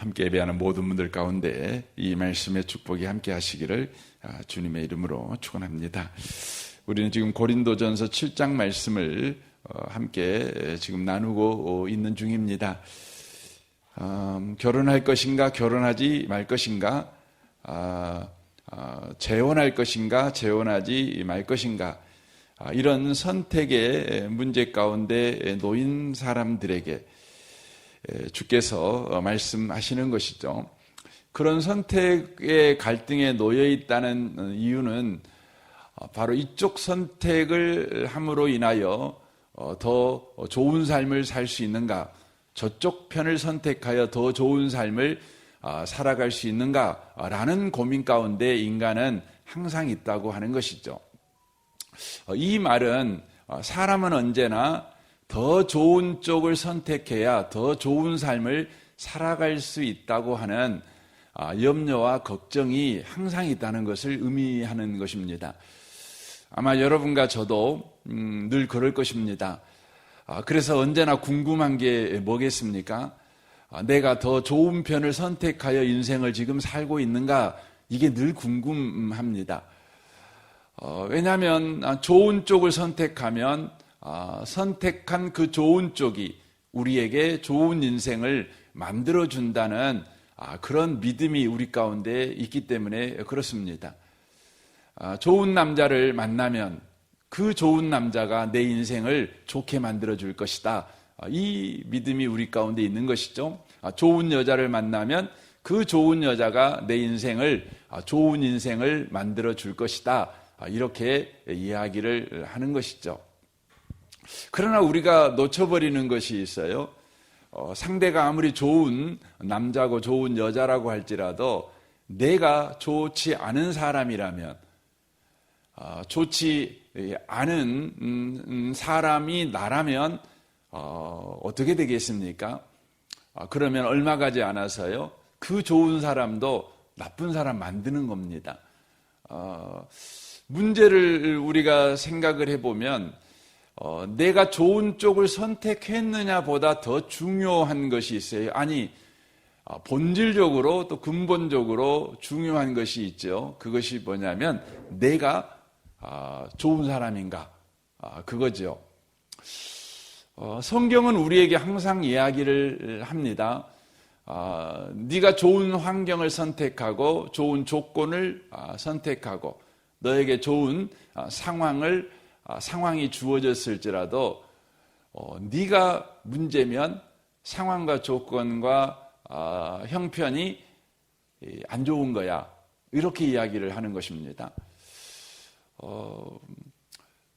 함께 예배하는 모든 분들 가운데 이 말씀의 축복이 함께 하시기를 주님의 이름으로 축원합니다. 우리는 지금 고린도전서 7장 말씀을 함께 지금 나누고 있는 중입니다. 결혼할 것인가 결혼하지 말 것인가, 재혼할 것인가 재혼하지 말 것인가, 이런 선택의 문제 가운데 놓인 사람들에게 주께서 말씀하시는 것이죠. 그런 선택의 갈등에 놓여 있다는 이유는 바로 이쪽 선택을 함으로 인하여 더 좋은 삶을 살 수 있는가, 저쪽 편을 선택하여 더 좋은 삶을 살아갈 수 있는가라는 고민 가운데 인간은 항상 있다고 하는 것이죠. 이 말은 사람은 언제나 더 좋은 쪽을 선택해야 더 좋은 삶을 살아갈 수 있다고 하는 염려와 걱정이 항상 있다는 것을 의미하는 것입니다. 아마 여러분과 저도 늘 그럴 것입니다. 그래서 언제나 궁금한 게 뭐겠습니까? 내가 더 좋은 편을 선택하여 인생을 지금 살고 있는가? 이게 늘 궁금합니다. 왜냐하면 좋은 쪽을 선택하면 선택한 그 좋은 쪽이 우리에게 좋은 인생을 만들어준다는 그런 믿음이 우리 가운데 있기 때문에 그렇습니다. 좋은 남자를 만나면 그 좋은 남자가 내 인생을 좋게 만들어줄 것이다. 이 믿음이 우리 가운데 있는 것이죠. 좋은 여자를 만나면 그 좋은 여자가 내 인생을 좋은 인생을 만들어줄 것이다. 이렇게 이야기를 하는 것이죠. 그러나 우리가 놓쳐버리는 것이 있어요. 상대가 아무리 좋은 남자고 좋은 여자라고 할지라도 내가 좋지 않은 사람이라면, 좋지 않은 사람이 나라면 어떻게 되겠습니까? 그러면 얼마 가지 않아서요, 그 좋은 사람도 나쁜 사람 만드는 겁니다. 문제를 우리가 생각을 해보면 내가 좋은 쪽을 선택했느냐 보다 더 중요한 것이 있어요. 아니, 본질적으로 또 근본적으로 중요한 것이 있죠. 그것이 뭐냐면 내가 좋은 사람인가, 그거죠. 성경은 우리에게 항상 이야기를 합니다. 네가 좋은 환경을 선택하고 좋은 조건을 선택하고 너에게 좋은 상황이 주어졌을지라도 네가 문제면 상황과 조건과 형편이 안 좋은 거야, 이렇게 이야기를 하는 것입니다.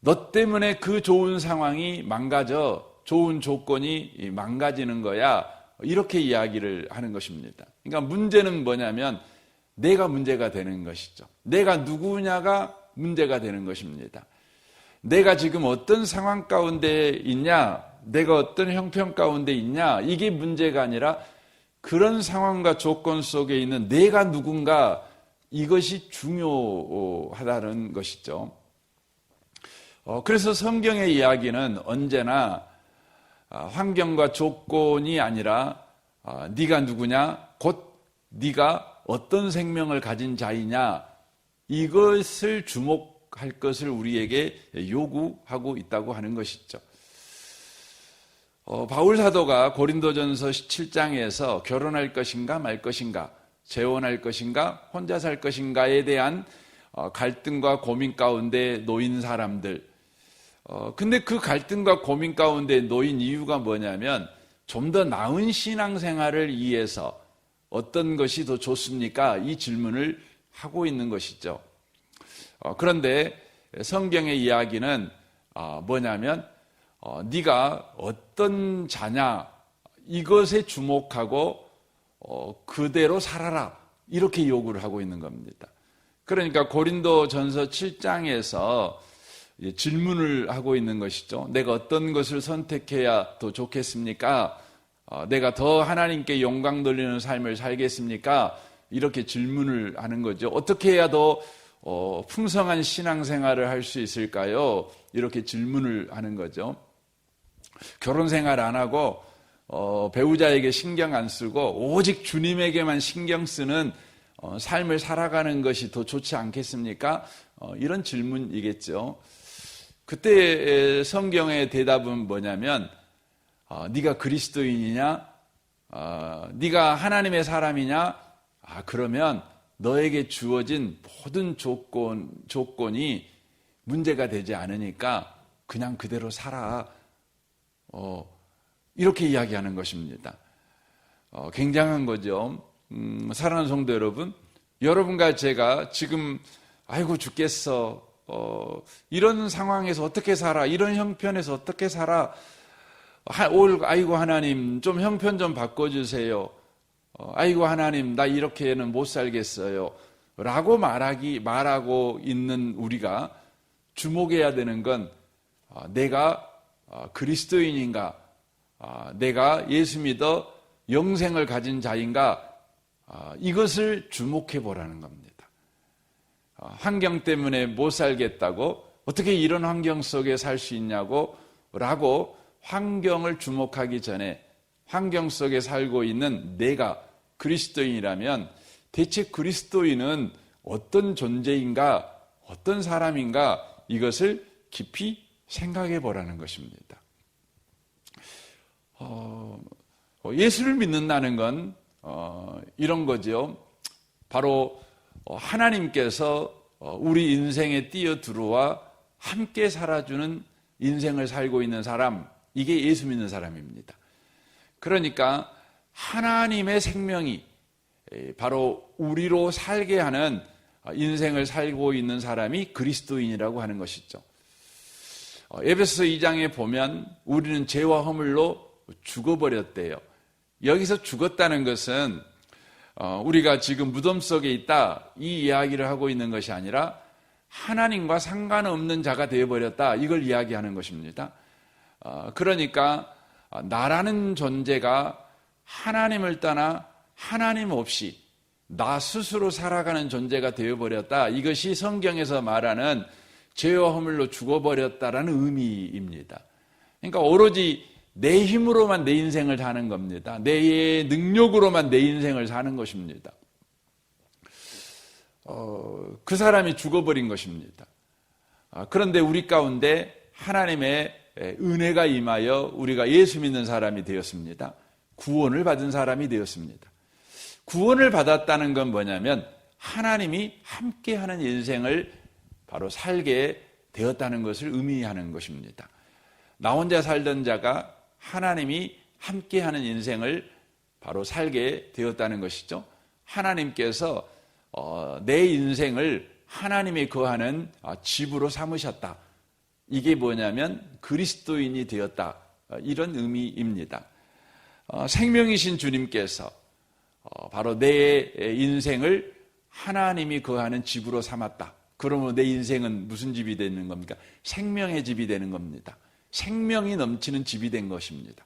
너 때문에 그 좋은 상황이 망가져 좋은 조건이 망가지는 거야, 이렇게 이야기를 하는 것입니다. 그러니까 문제는 뭐냐면 내가 문제가 되는 것이죠. 내가 누구냐가 문제가 되는 것입니다. 내가 지금 어떤 상황 가운데 있냐, 내가 어떤 형편 가운데 있냐, 이게 문제가 아니라 그런 상황과 조건 속에 있는 내가 누군가, 이것이 중요하다는 것이죠. 그래서 성경의 이야기는 언제나 환경과 조건이 아니라 네가 누구냐, 곧 네가 어떤 생명을 가진 자이냐, 이것을 주목할 것을 우리에게 요구하고 있다고 하는 것이죠. 바울 사도가 고린도전서 7장에서 결혼할 것인가 말 것인가, 재혼할 것인가 혼자 살 것인가에 대한 갈등과 고민 가운데 놓인 사람들, 근데 그 갈등과 고민 가운데 놓인 이유가 뭐냐면 좀 더 나은 신앙생활을 위해서 어떤 것이 더 좋습니까? 이 질문을 하고 있는 것이죠. 그런데 성경의 이야기는 뭐냐면 네가 어떤 자냐, 이것에 주목하고 그대로 살아라, 이렇게 요구를 하고 있는 겁니다. 그러니까 고린도전서 7장에서 질문을 하고 있는 것이죠. 내가 어떤 것을 선택해야 더 좋겠습니까? 내가 더 하나님께 영광 돌리는 삶을 살겠습니까? 이렇게 질문을 하는 거죠. 어떻게 해야 더 풍성한 신앙생활을 할 수 있을까요? 이렇게 질문을 하는 거죠. 결혼 생활 안 하고 배우자에게 신경 안 쓰고 오직 주님에게만 신경 쓰는 삶을 살아가는 것이 더 좋지 않겠습니까? 이런 질문이겠죠. 그때 성경의 대답은 뭐냐면 네가 그리스도인이냐? 네가 하나님의 사람이냐? 그러면 너에게 주어진 모든 조건이 문제가 되지 않으니까 그냥 그대로 살아. 이렇게 이야기하는 것입니다. 굉장한 거죠. 사랑하는 성도 여러분, 여러분과 제가 지금 아이고 죽겠어. 이런 상황에서 어떻게 살아? 이런 형편에서 어떻게 살아? 아이고 하나님 좀 형편 좀 바꿔주세요. 아이고 하나님 나 이렇게는 못 살겠어요. 라고 말하고 있는 우리가 주목해야 되는 건 내가 그리스도인인가? 내가 예수 믿어 영생을 가진 자인가? 이것을 주목해 보라는 겁니다. 환경 때문에 못 살겠다고 어떻게 이런 환경 속에 살 수 있냐고 라고 환경을 주목하기 전에 환경 속에 살고 있는 내가 그리스도인이라면 대체 그리스도인은 어떤 존재인가, 어떤 사람인가 이것을 깊이 생각해 보라는 것입니다. 예수를 믿는다는 건 이런 거죠. 바로 하나님께서 우리 인생에 뛰어들어와 함께 살아주는 인생을 살고 있는 사람, 이게 예수 믿는 사람입니다. 그러니까 하나님의 생명이 바로 우리로 살게 하는 인생을 살고 있는 사람이 그리스도인이라고 하는 것이죠. 에베소 2장에 보면 우리는 죄와 허물로 죽어버렸대요. 여기서 죽었다는 것은 우리가 지금 무덤 속에 있다 이 이야기를 하고 있는 것이 아니라 하나님과 상관없는 자가 되어버렸다 이걸 이야기하는 것입니다. 그러니까 나라는 존재가 하나님을 떠나 하나님 없이 나 스스로 살아가는 존재가 되어버렸다. 이것이 성경에서 말하는 죄와 허물로 죽어버렸다라는 의미입니다. 그러니까 오로지 내 힘으로만 내 인생을 사는 겁니다. 내 능력으로만 내 인생을 사는 것입니다. 그 사람이 죽어버린 것입니다. 그런데 우리 가운데 하나님의 은혜가 임하여 우리가 예수 믿는 사람이 되었습니다. 구원을 받은 사람이 되었습니다. 구원을 받았다는 건 뭐냐면 하나님이 함께하는 인생을 바로 살게 되었다는 것을 의미하는 것입니다. 나 혼자 살던 자가 하나님이 함께하는 인생을 바로 살게 되었다는 것이죠. 하나님께서 내 인생을 하나님이 거하는 집으로 삼으셨다. 이게 뭐냐면 그리스도인이 되었다. 이런 의미입니다. 생명이신 주님께서 바로 내 인생을 하나님이 거하는 집으로 삼았다. 그러면 내 인생은 무슨 집이 되는 겁니까? 생명의 집이 되는 겁니다. 생명이 넘치는 집이 된 것입니다.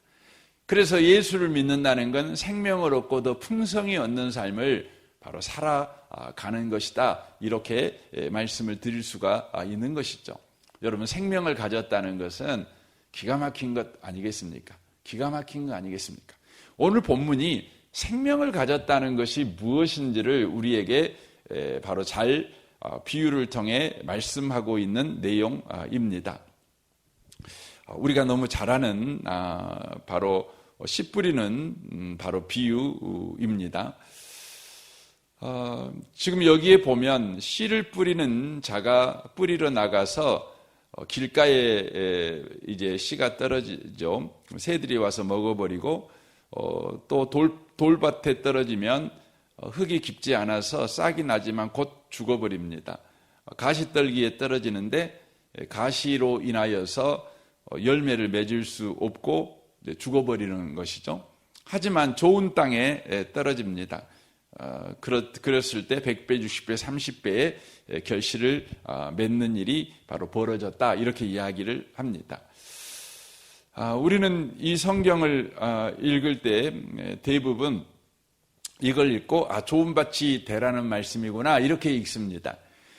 그래서 예수를 믿는다는 건 생명을 얻고 더 풍성히 얻는 삶을 바로 살아가는 것이다. 이렇게 말씀을 드릴 수가 있는 것이죠. 여러분 생명을 가졌다는 것은 기가 막힌 것 아니겠습니까? 기가 막힌 거 아니겠습니까? 오늘 본문이 생명을 가졌다는 것이 무엇인지를 우리에게 바로 잘 비유를 통해 말씀하고 있는 내용입니다. 우리가 너무 잘 아는 바로 씨 뿌리는 바로 비유입니다. 지금 여기에 보면 씨를 뿌리는 자가 뿌리러 나가서 길가에 이제 씨가 떨어지죠. 새들이 와서 먹어버리고 또 돌밭에 떨어지면 흙이 깊지 않아서 싹이 나지만 곧 죽어버립니다. 가시떨기에 떨어지는데 가시로 인하여서 열매를 맺을 수 없고 죽어버리는 것이죠. 하지만 좋은 땅에 떨어집니다. 그랬을 때 100배, 60배, 30배의 결실을 맺는 일이 바로 벌어졌다. 이렇게 이야기를 합니다. 우리는 이 성경을 읽을 때 대부분 이걸 읽고 좋은 밭이 되라는 말씀이구나 이렇게 읽습니다.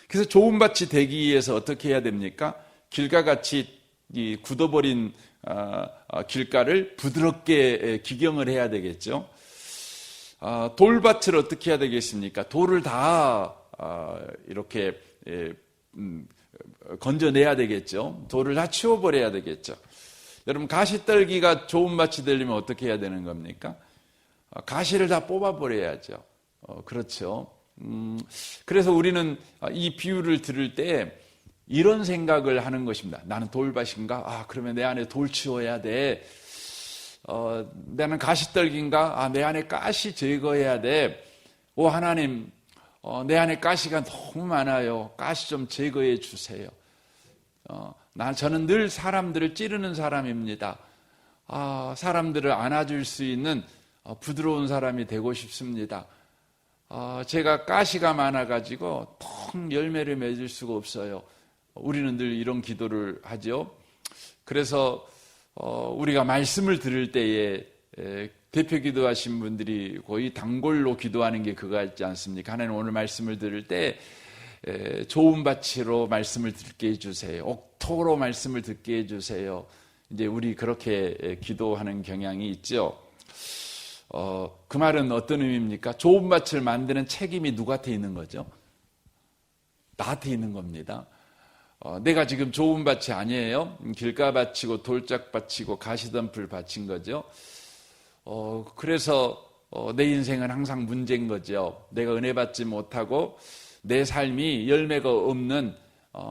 그래서 좋은 밭이 되기 위해서 어떻게 해야 됩니까? 길과 같이 이 굳어버린 길가를 부드럽게 기경을 해야 되겠죠. 돌밭을 어떻게 해야 되겠습니까? 돌을 다 이렇게 건져내야 되겠죠. 돌을 다 치워버려야 되겠죠. 여러분, 가시떨기가 좋은 밭이 되려면 어떻게 해야 되는 겁니까? 가시를 다 뽑아버려야죠. 그렇죠. 그래서 우리는 이 비유를 들을 때 이런 생각을 하는 것입니다. 나는 돌밭인가? 그러면 내 안에 돌 치워야 돼. 나는 가시떨기인가? 내 안에 가시 제거해야 돼. 오, 하나님, 내 안에 가시가 너무 많아요. 가시 좀 제거해 주세요. 저는 늘 사람들을 찌르는 사람입니다. 사람들을 안아줄 수 있는 부드러운 사람이 되고 싶습니다. 제가 가시가 많아가지고 통 열매를 맺을 수가 없어요. 우리는 늘 이런 기도를 하죠. 그래서 우리가 말씀을 들을 때에 대표 기도하신 분들이 거의 단골로 기도하는 게 그거 같지 않습니까? 하나님, 오늘 말씀을 들을 때 좋은 밭으로 말씀을 듣게 해주세요. 옥토로 말씀을 듣게 해주세요. 이제 우리 그렇게 기도하는 경향이 있죠. 그 말은 어떤 의미입니까? 좋은 밭을 만드는 책임이 누구한테 있는 거죠? 나한테 있는 겁니다. 내가 지금 좋은 밭이 아니에요. 길가밭이고 돌짝밭이고 가시덤불 밭인 거죠. 그래서 내 인생은 항상 문제인 거죠. 내가 은혜 받지 못하고 내 삶이 열매가 없는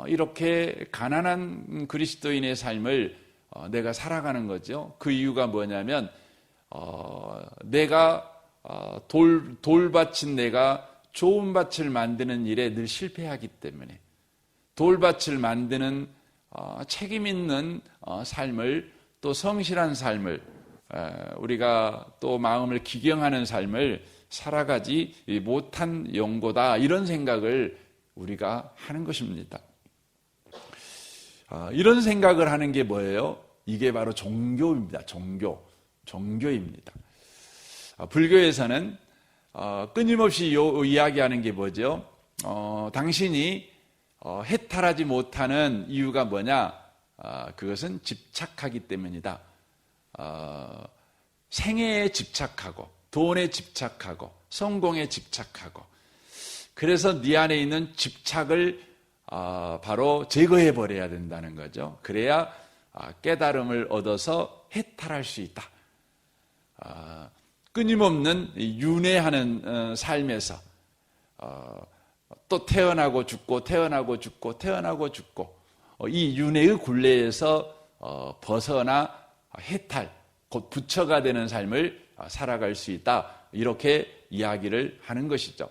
이렇게 가난한 그리스도인의 삶을 내가 살아가는 거죠. 그 이유가 뭐냐면 내가 돌밭인 내가 좋은 밭을 만드는 일에 늘 실패하기 때문에 돌밭을 만드는 책임 있는 삶을, 또 성실한 삶을, 우리가 또 마음을 기경하는 삶을 살아가지 못한 용고다, 이런 생각을 우리가 하는 것입니다. 이런 생각을 하는 게 뭐예요? 이게 바로 종교입니다. 종교입니다. 불교에서는 끊임없이 이야기하는 게 뭐죠? 당신이 해탈하지 못하는 이유가 뭐냐? 그것은 집착하기 때문이다. 생애에 집착하고, 돈에 집착하고, 성공에 집착하고, 그래서 네 안에 있는 집착을 바로 제거해 버려야 된다는 거죠. 그래야 깨달음을 얻어서 해탈할 수 있다. 끊임없는 윤회하는 삶에서 또 태어나고 죽고 태어나고 죽고 태어나고 죽고 이 윤회의 굴레에서 벗어나 해탈, 곧 부처가 되는 삶을 살아갈 수 있다, 이렇게 이야기를 하는 것이죠.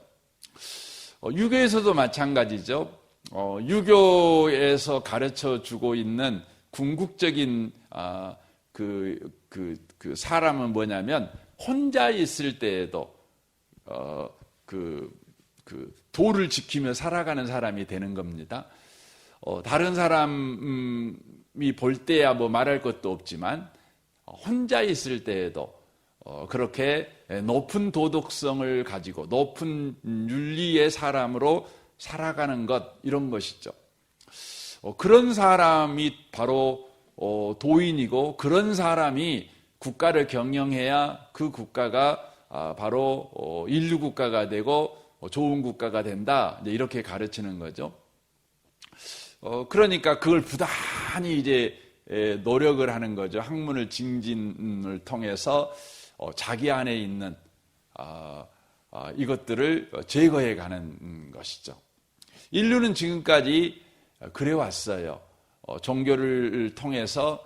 유교에서도 마찬가지죠. 유교에서 가르쳐 주고 있는 궁극적인 그 사람은 뭐냐면, 혼자 있을 때에도 도를 지키며 살아가는 사람이 되는 겁니다. 다른 사람이 볼 때야 뭐 말할 것도 없지만 혼자 있을 때에도 그렇게 높은 도덕성을 가지고 높은 윤리의 사람으로 살아가는 것, 이런 것이죠. 그런 사람이 바로 도인이고, 그런 사람이 국가를 경영해야 그 국가가 바로 인류 국가가 되고 좋은 국가가 된다, 이렇게 가르치는 거죠. 그러니까 그걸 부단히 이제 노력을 하는 거죠. 학문을 증진을 통해서 자기 안에 있는 이것들을 제거해 가는 것이죠. 인류는 지금까지 그래 왔어요. 종교를 통해서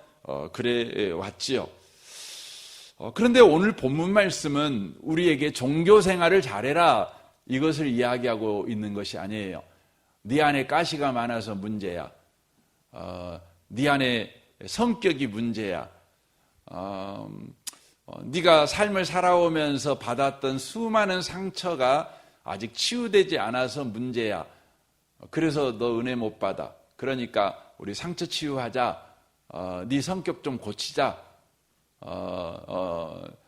그래 왔지요. 그런데 오늘 본문 말씀은 우리에게 종교 생활을 잘해라, 이것을 이야기하고 있는 것이 아니에요. 네 안에 가시가 많아서 문제야. 네 안에 성격이 문제야. 네가 삶을 살아오면서 받았던 수많은 상처가 아직 치유되지 않아서 문제야. 그래서 너 은혜 못 받아. 그러니까 우리 상처 치유하자. 네 성격 좀 고치자.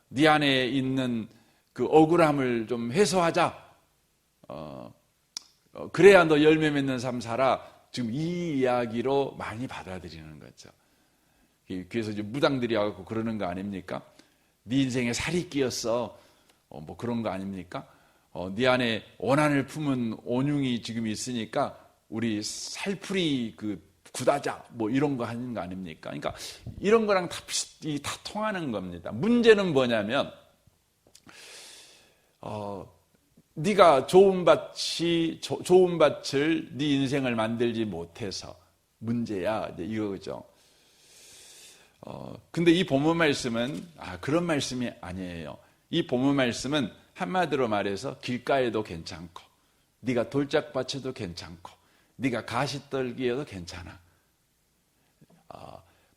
네 안에 있는 그 억울함을 좀 해소하자. 그래야 너 열매 맺는 삶 살아. 지금 이 이야기로 많이 받아들이는 거죠. 그래서 이제 무당들이 와갖고 그러는 거 아닙니까? 네 인생에 살이 끼었어. 뭐 그런 거 아닙니까? 네 안에 원한을 품은 온흉이 지금 있으니까 우리 살풀이 굳하자. 뭐 이런 거 하는 거 아닙니까? 그러니까 이런 거랑 다 통하는 겁니다. 문제는 뭐냐면, 네가 좋은 밭을 네 인생을 만들지 못해서 문제야. 이제 이거죠. 근데 이 본문 말씀은 그런 말씀이 아니에요. 이 본문 말씀은 한마디로 말해서 길가에도 괜찮고, 네가 돌짝밭에도 괜찮고, 네가 가시떨기에도 괜찮아.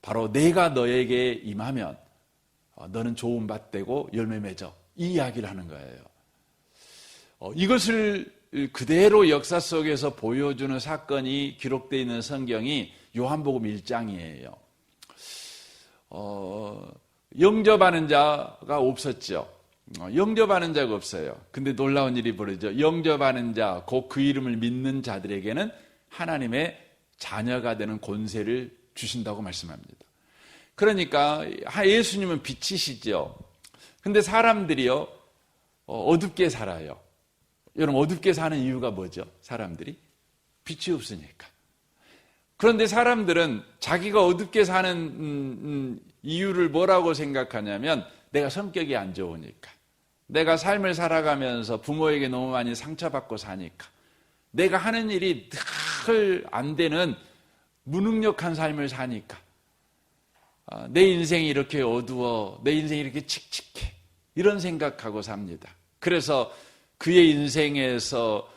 바로 내가 너에게 임하면 너는 좋은 밭 되고 열매 맺어. 이 이야기를 하는 거예요. 이것을 그대로 역사 속에서 보여주는 사건이 기록되어 있는 성경이 요한복음 1장이에요. 영접하는 자가 없었죠. 영접하는 자가 없어요. 근데 놀라운 일이 벌어지죠. 영접하는 자, 곧 그 이름을 믿는 자들에게는 하나님의 자녀가 되는 권세를 주신다고 말씀합니다. 그러니까 예수님은 빛이시죠. 근데 사람들이요, 어둡게 살아요. 여러분, 어둡게 사는 이유가 뭐죠? 사람들이 빛이 없으니까. 그런데 사람들은 자기가 어둡게 사는 이유를 뭐라고 생각하냐면, 내가 성격이 안 좋으니까, 내가 삶을 살아가면서 부모에게 너무 많이 상처받고 사니까, 내가 하는 일이 늘 안 되는 무능력한 삶을 사니까, 내 인생이 이렇게 어두워, 내 인생이 이렇게 칙칙해, 이런 생각하고 삽니다. 그래서 그의 인생에서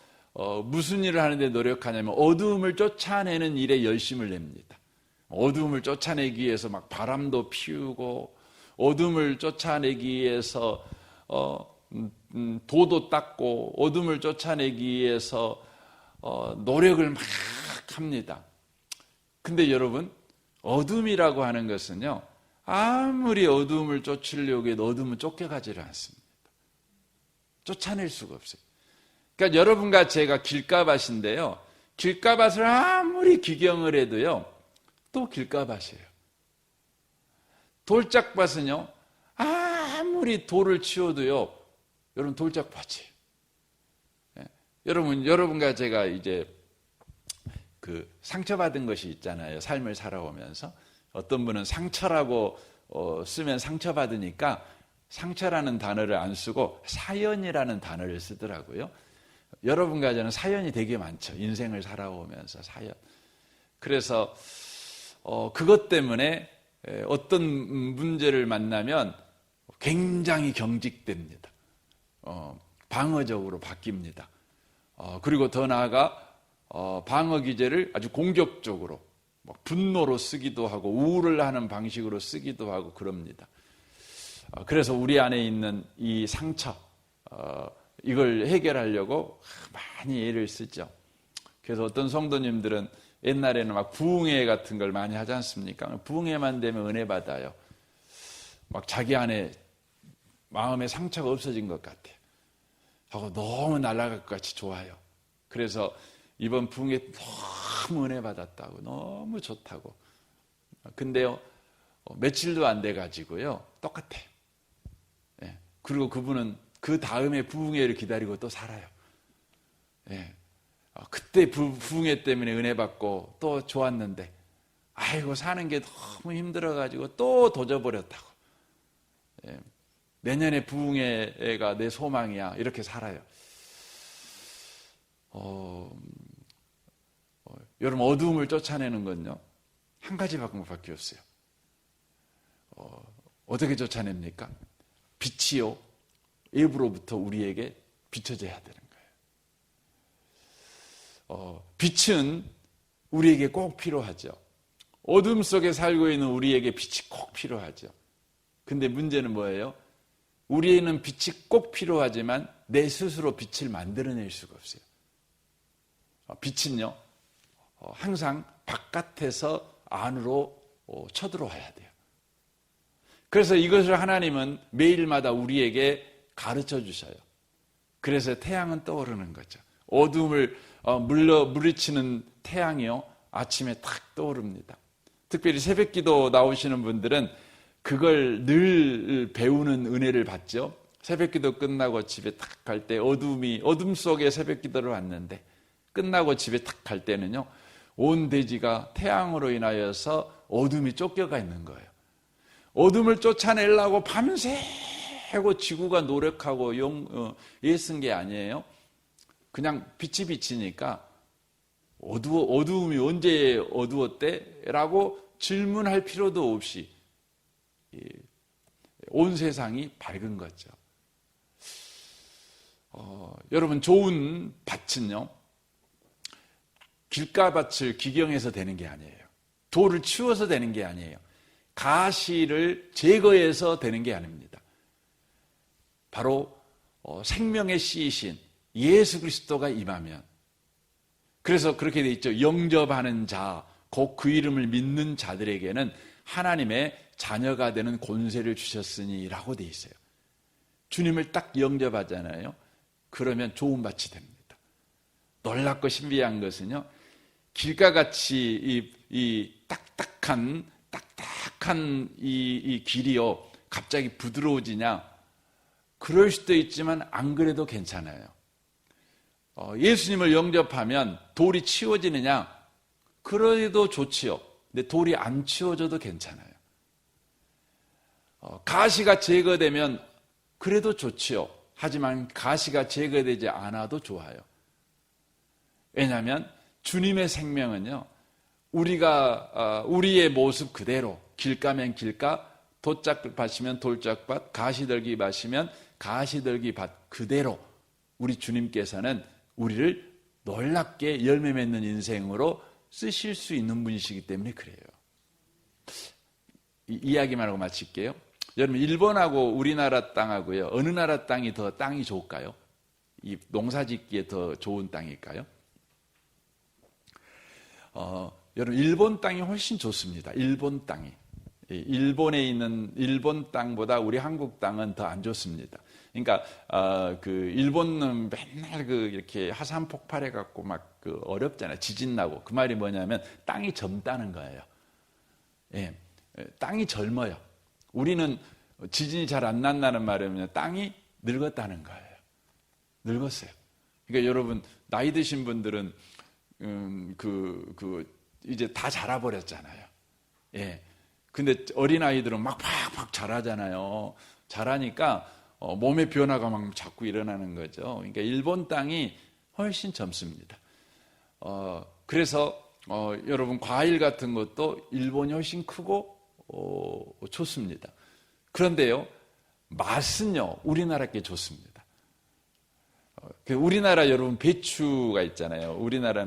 무슨 일을 하는데 노력하냐면 어두움을 쫓아내는 일에 열심을 냅니다. 어두움을 쫓아내기 위해서 막 바람도 피우고, 어둠을 쫓아내기 위해서 도도 닦고, 어둠을 쫓아내기 위해서 노력을 막 합니다. 근데 여러분, 어둠이라고 하는 것은요, 아무리 어둠을 쫓으려고 해도 어둠은 쫓겨가지를 않습니다. 쫓아낼 수가 없어요. 그러니까 여러분과 제가 길가밭인데요, 길가밭을 아무리 기경을 해도요, 또 길가밭이에요. 돌짝밭은요, 아무리 돌을 치워도요, 여러분 돌짝밭이에요. 여러분과 제가 이제 상처받은 것이 있잖아요. 삶을 살아오면서. 어떤 분은 상처라고 쓰면 상처받으니까 상처라는 단어를 안 쓰고 사연이라는 단어를 쓰더라고요. 여러분과 저는 사연이 되게 많죠. 인생을 살아오면서 사연. 그래서 그것 때문에 어떤 문제를 만나면 굉장히 경직됩니다. 방어적으로 바뀝니다. 그리고 더 나아가 방어 기제를 아주 공격적으로 분노로 쓰기도 하고 우울을 하는 방식으로 쓰기도 하고 그럽니다. 그래서 우리 안에 있는 이 상처, 이걸 해결하려고 많이 애를 쓰죠. 그래서 어떤 성도님들은 옛날에는 막 부흥회 같은 걸 많이 하지 않습니까? 부흥회만 되면 은혜 받아요. 막 자기 안에 마음의 상처가 없어진 것 같아요. 하고 너무 날아갈 것 같이 좋아요. 그래서 이번 부흥회 너무 은혜 받았다고, 너무 좋다고. 근데요, 며칠도 안 돼가지고요, 똑같아요. 예. 그리고 그분은 그 다음에 부흥회를 기다리고 또 살아요. 예. 그때 부흥회 때문에 은혜 받고 또 좋았는데, 아이고, 사는 게 너무 힘들어가지고 또 도져버렸다고. 예. 내년에 부흥회가 내 소망이야. 이렇게 살아요. 여러분, 어두움을 쫓아내는 건요, 한 가지 방법밖에 없어요. 어떻게 쫓아냅니까? 빛이요, 외부로부터 우리에게 비춰져야 되는 거예요. 빛은 우리에게 꼭 필요하죠. 어둠 속에 살고 있는 우리에게 빛이 꼭 필요하죠. 근데 문제는 뭐예요? 우리에는 빛이 꼭 필요하지만 내 스스로 빛을 만들어낼 수가 없어요. 빛은요, 항상 바깥에서 안으로 쳐들어와야 돼요. 그래서 이것을 하나님은 매일마다 우리에게 가르쳐 주셔요. 그래서 태양은 떠오르는 거죠. 어둠을 물리치는 태양이요, 아침에 탁 떠오릅니다. 특별히 새벽기도 나오시는 분들은 그걸 늘 배우는 은혜를 받죠. 새벽기도 끝나고 집에 탁 갈 때 어둠 속에 새벽기도를 왔는데 끝나고 집에 탁 갈 때는요, 온 대지가 태양으로 인하여서 어둠이 쫓겨가 있는 거예요. 어둠을 쫓아내려고 밤새고 지구가 노력하고 애쓴 게 아니에요. 그냥 빛이 비치니까 어두움이 언제 어두웠대? 라고 질문할 필요도 없이 온 세상이 밝은 거죠. 여러분, 좋은 밭은요, 길가밭을 기경해서 되는 게 아니에요. 돌을 치워서 되는 게 아니에요. 가시를 제거해서 되는 게 아닙니다. 바로 생명의 씨이신 예수 그리스도가 임하면, 그래서 그렇게 돼 있죠. 영접하는 자, 곧 그 이름을 믿는 자들에게는 하나님의 자녀가 되는 권세를 주셨으니 라고 돼 있어요. 주님을 딱 영접하잖아요. 그러면 좋은 밭이 됩니다. 놀랍고 신비한 것은요, 길가같이 이 딱딱한 이 길이요, 갑자기 부드러워지냐? 그럴 수도 있지만 안 그래도 괜찮아요. 예수님을 영접하면 돌이 치워지느냐? 그래도 좋지요. 근데 돌이 안 치워져도 괜찮아요. 가시가 제거되면 그래도 좋지요. 하지만 가시가 제거되지 않아도 좋아요. 왜냐하면 주님의 생명은요, 우리의 모습 그대로, 길가면 길가, 돌짝밭이면 돌짝밭, 가시들기 밭이면 가시들기밭 그대로 우리 주님께서는 우리를 놀랍게 열매 맺는 인생으로 쓰실 수 있는 분이시기 때문에 그래요. 이야기만 하고 마칠게요. 여러분, 일본하고 우리나라 땅하고요, 어느 나라 땅이 더 땅이 좋을까요? 이 농사 짓기에 더 좋은 땅일까요? 여러분, 일본 땅이 훨씬 좋습니다. 일본 땅이. 일본에 있는 일본 땅보다 우리 한국 땅은 더 안 좋습니다. 그러니까 일본은 맨날 이렇게 화산 폭발해 갖고 막 어렵잖아요. 지진 나고. 그 말이 뭐냐면 땅이 젊다는 거예요. 예, 땅이 젊어요. 우리는 지진이 잘 안 난다는 말이면 땅이 늙었다는 거예요. 늙었어요. 그러니까 여러분, 나이 드신 분들은 이제 다 자라버렸잖아요. 예. 근데 어린아이들은 막 팍팍 자라잖아요. 자라니까 몸의 변화가 막 자꾸 일어나는 거죠. 그러니까 일본 땅이 훨씬 젊습니다. 그래서 여러분, 과일 같은 것도 일본이 훨씬 크고 좋습니다. 그런데요, 맛은요, 우리나라 게 좋습니다. 우리나라 여러분 배추가 있잖아요. 우리나라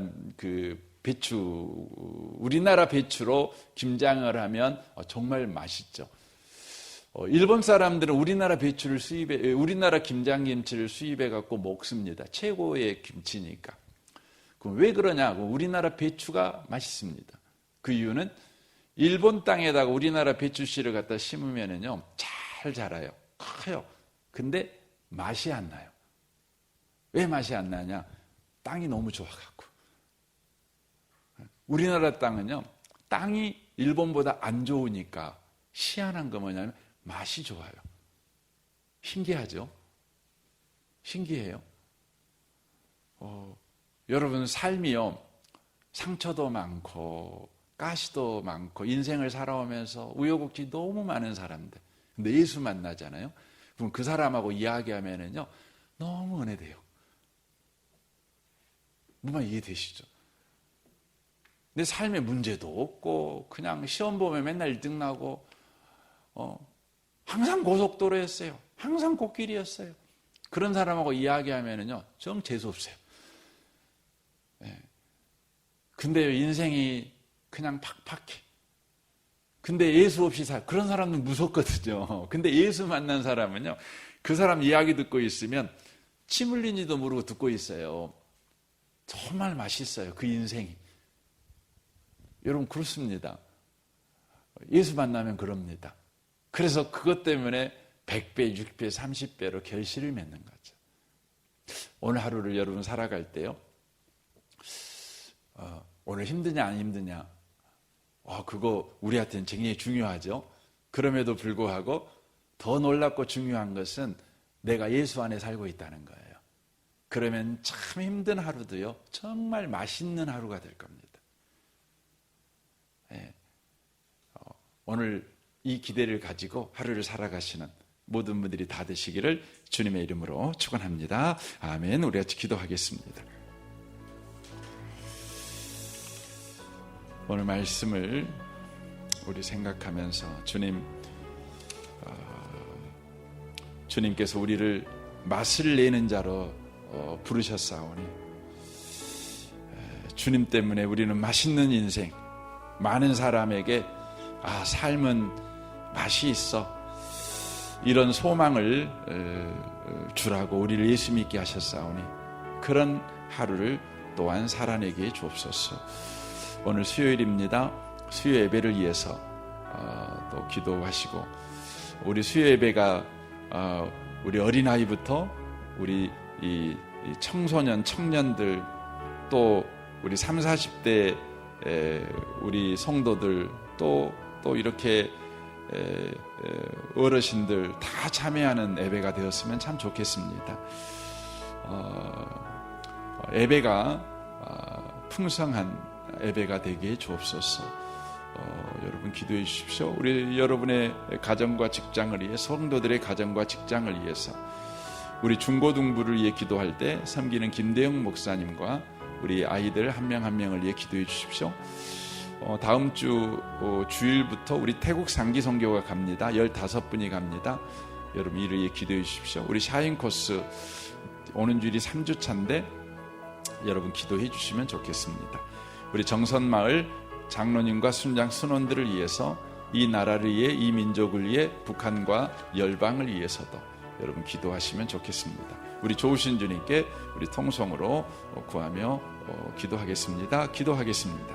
배추로 김장을 하면 정말 맛있죠. 일본 사람들은 우리나라 우리나라 김장김치를 수입해 갖고 먹습니다. 최고의 김치니까. 그럼 왜 그러냐? 우리나라 배추가 맛있습니다. 그 이유는 일본 땅에다가 우리나라 배추 씨를 갖다 심으면은요, 잘 자라요. 커요. 근데 맛이 안 나요. 왜 맛이 안 나냐? 땅이 너무 좋아갖고. 우리나라 땅은요, 땅이 일본보다 안 좋으니까 희한한 거 뭐냐면 맛이 좋아요. 신기하죠? 신기해요. 여러분, 삶이요, 상처도 많고 가시도 많고 인생을 살아오면서 우여곡절이 너무 많은 사람들. 근데 예수 만나잖아요. 그럼 그 사람하고 이야기하면은요, 너무 은혜돼요. 무슨 이해되시죠? 내 삶에 문제도 없고 그냥 시험 보면 맨날 1등 나고 항상 고속도로였어요. 항상 꽃길이었어요. 그런 사람하고 이야기하면은요, 정 재수없어요. 네. 근데 인생이 그냥 팍팍해. 근데 예수 없이 그런 사람은 무섭거든요. 근데 예수 만난 사람은요, 그 사람 이야기 듣고 있으면 침 흘리지도 모르고 듣고 있어요. 정말 맛있어요, 그 인생이. 여러분, 그렇습니다. 예수 만나면 그럽니다. 그래서 그것 때문에 100배, 6배, 30배로 결실을 맺는 거죠. 오늘 하루를 여러분 살아갈 때요, 오늘 힘드냐 안 힘드냐, 그거 우리한테는 굉장히 중요하죠. 그럼에도 불구하고 더 놀랍고 중요한 것은 내가 예수 안에 살고 있다는 거예요. 그러면 참 힘든 하루도요, 정말 맛있는 하루가 될 겁니다. 예. 오늘 이 기대를 가지고 하루를 살아가시는 모든 분들이 다 되시기를 주님의 이름으로 축원합니다. 아멘. 우리 같이 기도하겠습니다. 오늘 말씀을 우리 생각하면서 주님께서 우리를 맛을 내는 자로 부르셨사오니 주님 때문에 우리는 맛있는 인생, 많은 사람에게 삶은 맛이 있어, 이런 소망을 주라고 우리를 예수 믿게 하셨사오니 그런 하루를 또한 살아내게 주옵소서. 오늘 수요일입니다. 수요 예배를 위해서 또 기도하시고, 우리 수요 예배가 우리 어린아이부터 우리 이 청소년, 청년들, 또 우리 30, 40대 우리 성도들, 또 이렇게 어르신들 다 참여하는 예배가 되었으면 참 좋겠습니다. 예배가 풍성한 예배가 되게 주옵소서. 여러분 기도해 주십시오. 우리 여러분의 가정과 직장을 위해, 성도들의 가정과 직장을 위해서, 우리 중고등부를 위해 기도할 때 섬기는 김대영 목사님과 우리 아이들 한 명 한 명을 위해 기도해 주십시오. 다음 주 주일부터 우리 태국 상기 선교가 갑니다. 15분이 갑니다. 여러분 이를 위해 기도해 주십시오. 우리 샤인 코스 오는 주일이 3주차인데 여러분 기도해 주시면 좋겠습니다. 우리 정선마을 장로님과 순장 순원들을 위해서, 이 나라를 위해, 이 민족을 위해, 북한과 열방을 위해서도 여러분 기도하시면 좋겠습니다. 우리 좋으신 주님께 우리 통성으로 구하며 기도하겠습니다. 기도하겠습니다.